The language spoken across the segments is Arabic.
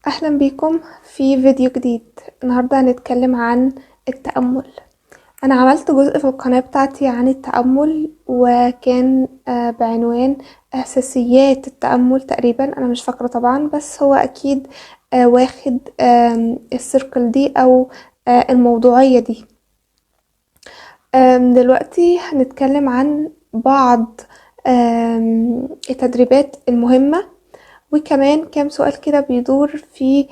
اهلا بيكم في فيديو جديد. النهاردة هنتكلم عن التأمل. انا عملت جزء في القناة بتاعتي عن التأمل، وكان بعنوان اساسيات التأمل تقريبا. انا مش فاكرة طبعا، بس هو اكيد واخد السيركل دي او الموضوعية دي. دلوقتي هنتكلم عن بعض التدريبات المهمة، وكمان كام سؤال كده بيدور في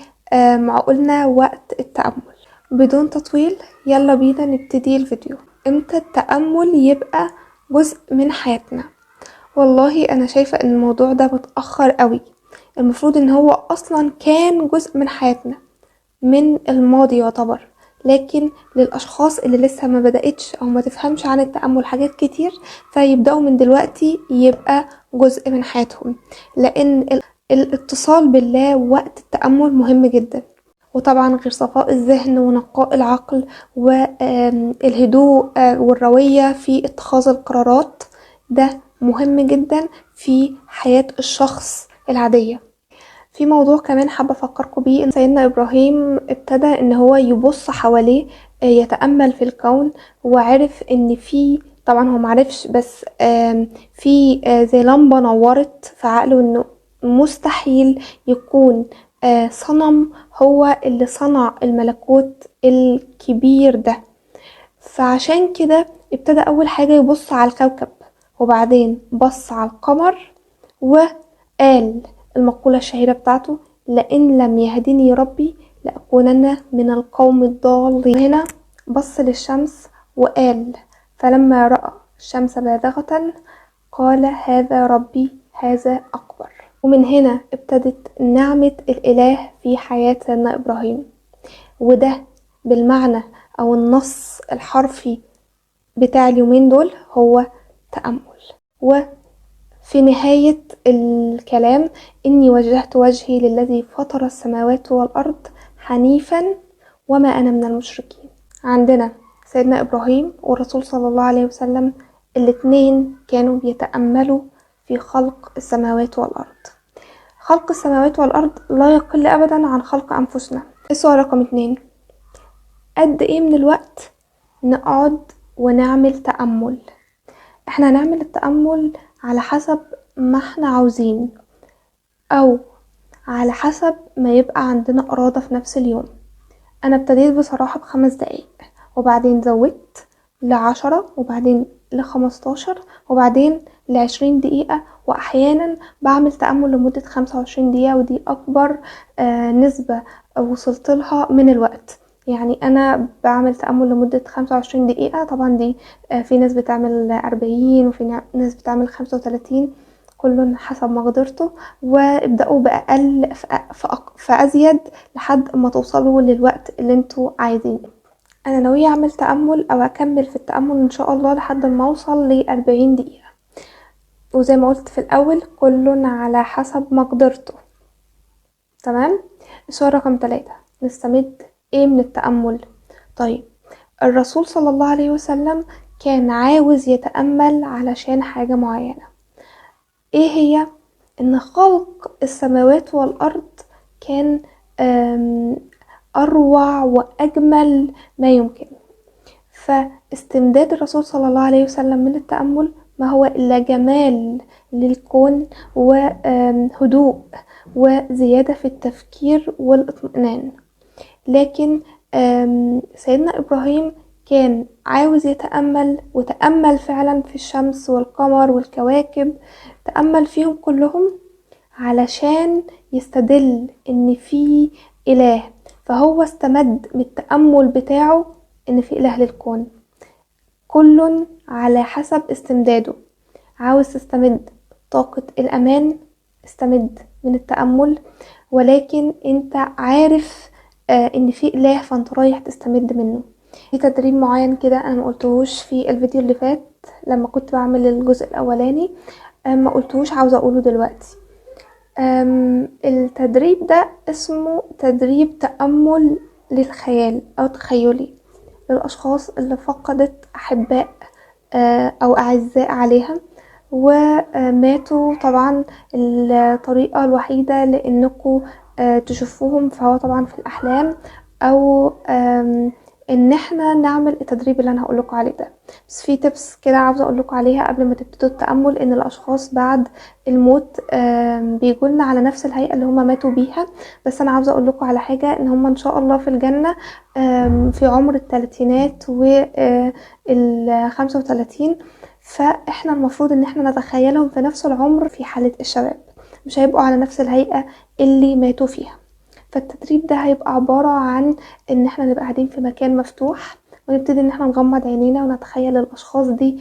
معقولنا وقت التأمل. بدون تطويل يلا بينا نبتدي الفيديو. امتى التأمل يبقى جزء من حياتنا؟ والله انا شايفة ان الموضوع ده متأخر قوي. المفروض ان هو اصلا كان جزء من حياتنا من الماضي يعتبر، لكن للأشخاص اللي لسه ما بدأتش أو ما تفهمش عن التأمل حاجات كتير، فيبدأوا من دلوقتي يبقى جزء من حياتهم، لأن الاتصال بالله وقت التأمل مهم جدا. وطبعا غير صفاء الذهن ونقاء العقل والهدوء والروية في اتخاذ القرارات، ده مهم جدا في حياة الشخص العادية. في موضوع كمان حابة افكركم بيه، ان سيدنا ابراهيم ابتدى ان هو يبص حواليه، يتأمل في الكون، وعرف ان في، طبعا هو معرفش، بس في زي لمبة نورت في عقله انه مستحيل يكون صنم هو اللي صنع الملكوت الكبير ده. فعشان كده ابتدى اول حاجة يبص على الكوكب، وبعدين بص على القمر، وقال المقولة الشهيرة بتاعته: لئن لم يهدني ربي لأكونن من القوم الضالين. هنا بص للشمس وقال: فلما رأى الشمس بازغة قال هذا ربي هذا أكبر. ومن هنا ابتدت نعمة الإله في حياة سيدنا إبراهيم، وده بالمعنى أو النص الحرفي بتاع اليومين دول هو تأمل. وفي نهاية الكلام: إني وجهت وجهي للذي فطر السماوات والأرض حنيفا وما أنا من المشركين. عندنا سيدنا إبراهيم والرسول صلى الله عليه وسلم، الاتنين كانوا بيتأملوا في خلق السماوات والأرض. خلق السماوات والأرض لا يقل أبدا عن خلق أنفسنا. السؤال رقم 2: قد إيه من الوقت نقعد ونعمل تأمل؟ احنا هنعمل التأمل على حسب ما احنا عاوزين، او على حسب ما يبقى عندنا إرادة في نفس اليوم. انا ابتديت بصراحة ب5 دقايق، وبعدين زودت ل10، وبعدين ل15، وبعدين ل20 دقيقة، واحيانا بعمل تأمل لمدة 25 دقيقة، ودي اكبر نسبة وصلت لها من الوقت. يعني انا بعمل تأمل لمدة 25 دقيقة، طبعا دي في ناس بتعمل 40 وفي ناس بتعمل 35، كل حسب مقدرته. وابدأوا بأقل فأزيد لحد ما توصلوا للوقت اللي انتوا عايزينه. انا ناوية اعمل تأمل او اكمل في التأمل ان شاء الله لحد ما اوصل ل40 دقيقة، وزي ما قلت في الاول كل على حسب مقدرته. تمام. السؤال رقم 3: نستمد ايه من التأمل؟ طيب، الرسول صلى الله عليه وسلم كان عاوز يتأمل علشان حاجة معينة. ايه هي؟ ان خلق السماوات والارض كان اروع واجمل ما يمكن. فاستمداد الرسول صلى الله عليه وسلم من التأمل ما هو الا جمال للكون وهدوء وزيادة في التفكير والاطمئنان. لكن سيدنا إبراهيم كان عاوز يتأمل، وتأمل فعلا في الشمس والقمر والكواكب، تأمل فيهم كلهم علشان يستدل ان في إله. فهو استمد من التأمل بتاعه ان في إله للكون، كل على حسب استمداده. عاوز تستمد طاقة الأمان، استمد من التأمل، ولكن انت عارف ان في إله فانت رايح تستمد منه. في تدريب معين كده انا ما قلتهوش في الفيديو اللي فات لما كنت بعمل الجزء الاولاني، ما قلتهوش، عاوزة اقوله دلوقتي. التدريب ده اسمه تدريب تأمل للخيال او تخيلي، للاشخاص اللي فقدت احباء او اعزاء عليها وماتوا. طبعا الطريقة الوحيدة لانكم تشوفوهم، فهو طبعا في الأحلام أو ان احنا نعمل التدريب اللي انا هقولكوا عليه ده. بس في تبس كده عاوزه اقولكوا عليها قبل ما تبتدوا التامل، ان الاشخاص بعد الموت بيجولنا على نفس الهيئه اللي هم ماتوا بيها. بس انا عاوزه اقولكوا على حاجه، ان هم ان شاء الله في الجنه في عمر الثلاثينات وال35، فاحنا المفروض ان احنا نتخيلهم في نفس العمر في حاله الشباب، مش هيبقوا على نفس الهيئه اللي ماتوا فيها. فالتدريب ده هيبقى عبارة عن ان احنا نبقى قاعدين في مكان مفتوح، ونبتدي ان احنا نغمض عينينا ونتخيل الاشخاص دي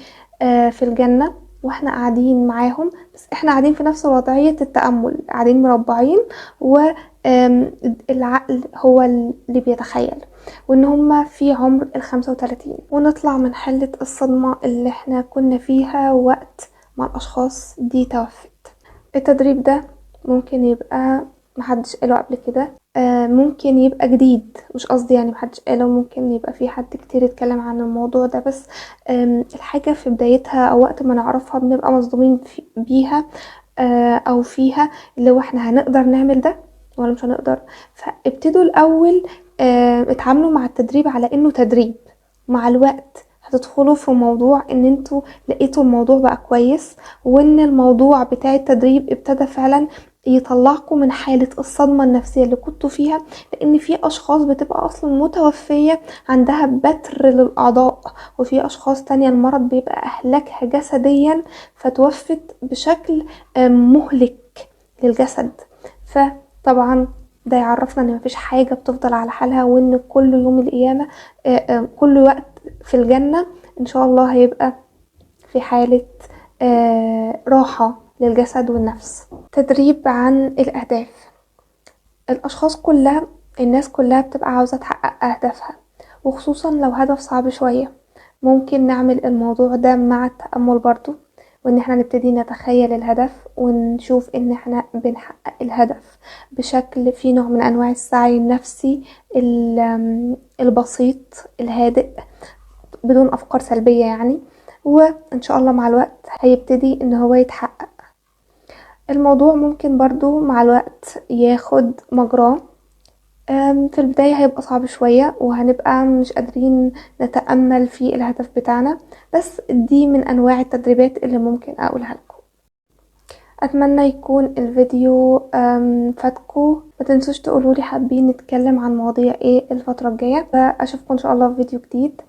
في الجنة واحنا قاعدين معاهم، بس احنا قاعدين في نفس وضعية التأمل، قاعدين مربعين، والعقل هو اللي بيتخيل، وان هما في عمر ال35، ونطلع من حالة الصدمة اللي احنا كنا فيها وقت ما الاشخاص دي توفت. التدريب ده ممكن يبقى محدش قاله قبل كده، ممكن يبقى جديد، مش قصدي يعني محدش قاله، ممكن يبقى في حد كتير اتكلم عن الموضوع ده، بس الحاجة في بدايتها او وقت ما نعرفها بنبقى مصدومين بيها او فيها، اللي هو احنا هنقدر نعمل ده ولا مش هنقدر. فابتدوا الاول اتعاملوا مع التدريب على انه تدريب، مع الوقت هتدخلوا في موضوع ان انتوا لقيتوا الموضوع بقى كويس، وان الموضوع بتاع التدريب ابتدى فعلا يطلعكم من حالة الصدمة النفسية اللي كنتوا فيها، لان في اشخاص بتبقى اصلا متوفية عندها بتر للاعضاء، وفي اشخاص تانية المرض بيبقى اهلكها جسديا فتوفت بشكل مهلك للجسد. فطبعا ده يعرفنا ان مفيش حاجة بتفضل على حالها، وان كل يوم القيامة كل وقت في الجنة ان شاء الله هيبقى في حالة راحة للجسد والنفس. تدريب عن الأهداف. الأشخاص كلها، الناس كلها بتبقى عاوزة تحقق أهدافها، وخصوصا لو هدف صعب شوية. ممكن نعمل الموضوع ده مع التأمل برضو، وان احنا نبتدي نتخيل الهدف ونشوف ان احنا بنحقق الهدف بشكل فيه نوع من انواع السعي النفسي البسيط الهادئ بدون افكار سلبية يعني، وان شاء الله مع الوقت هيبتدي ان هو يتحقق. الموضوع ممكن برضو مع الوقت ياخد مجراه، في البداية هيبقى صعب شوية وهنبقى مش قادرين نتأمل في الهدف بتاعنا، بس دي من انواع التدريبات اللي ممكن اقولها لكم. اتمنى يكون الفيديو فاتكم، ما تنسوش تقولوا لي حابين نتكلم عن مواضيع ايه الفترة الجاية، فاشوفكم ان شاء الله في فيديو جديد.